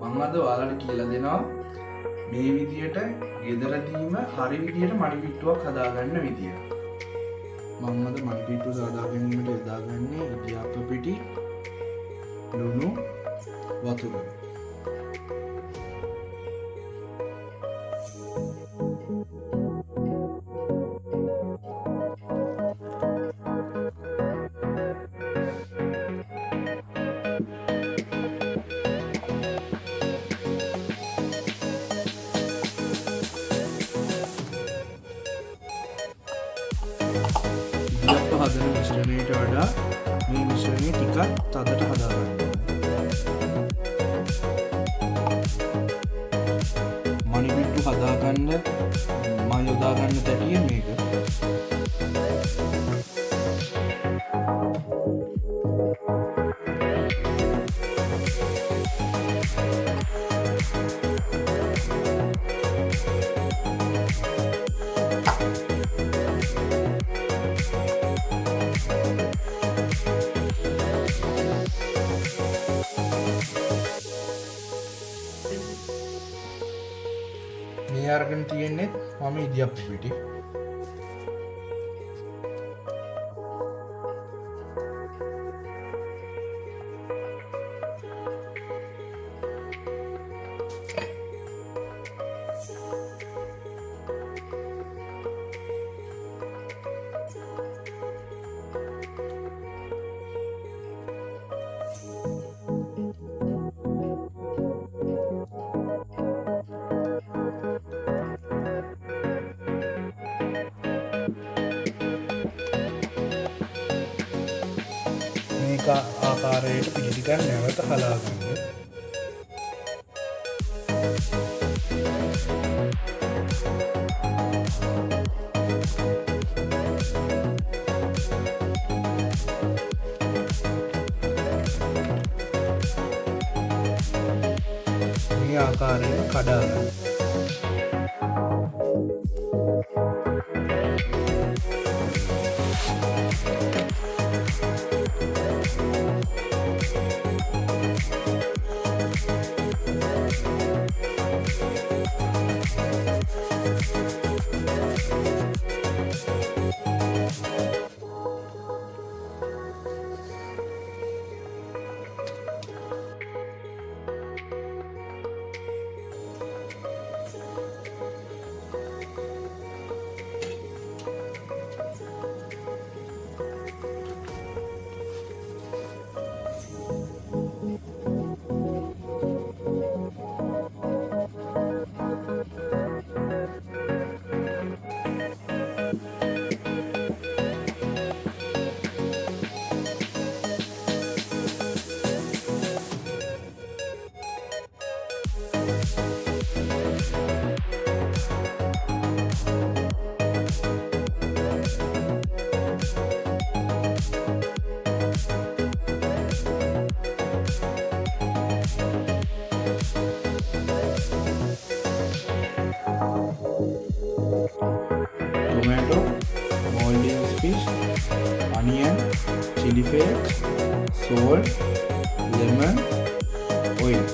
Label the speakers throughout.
Speaker 1: මම අද ඔයාලට කියලා දෙනවා මේ විදියට ගෙදරදීම හරි විදියට මඩි පිට්ටුවක් හදාගන්න විදිය. මම අද මඩි පිට්ටුව හදාගන්නට යොදාගන්නේ ඉදියාප පිටි, ලුණු, වතුර. හදන මිශ්‍රණයට වඩා මේ මිශ්‍රණය ටිකක් තදට හදාගන්න. මණි පිට්ටු හදාගන්න මම යොදාගන්න තැටිය මේක. මේ අරගෙන තියෙන්නේ මම ඉදියප්ප පිටි. මේක ආකාරයට පිටි ටිකක් නැවත හලාගන්න. මේ ආකාරයෙන් කඩා ගන්න. Tomato, maldives fish, onion, chili flakes, salt, lemon, oil.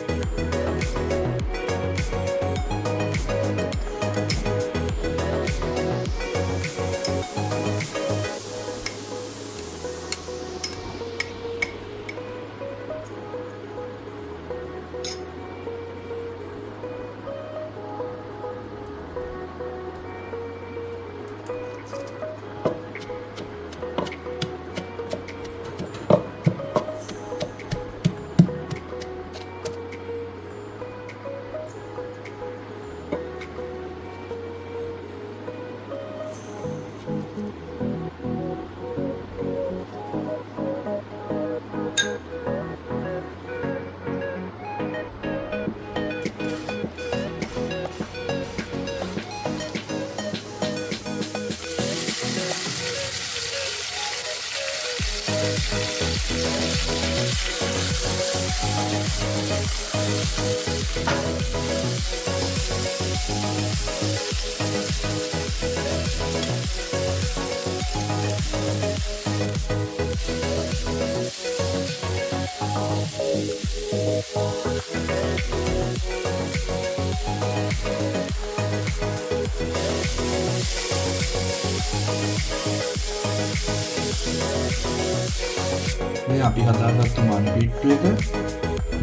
Speaker 1: මේ අපි හදාගත්තු මනි පිට්ටු එක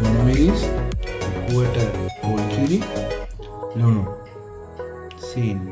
Speaker 1: ලුණුමිරිස්, කුවට පොල් කිරි, ලුණු, සීනි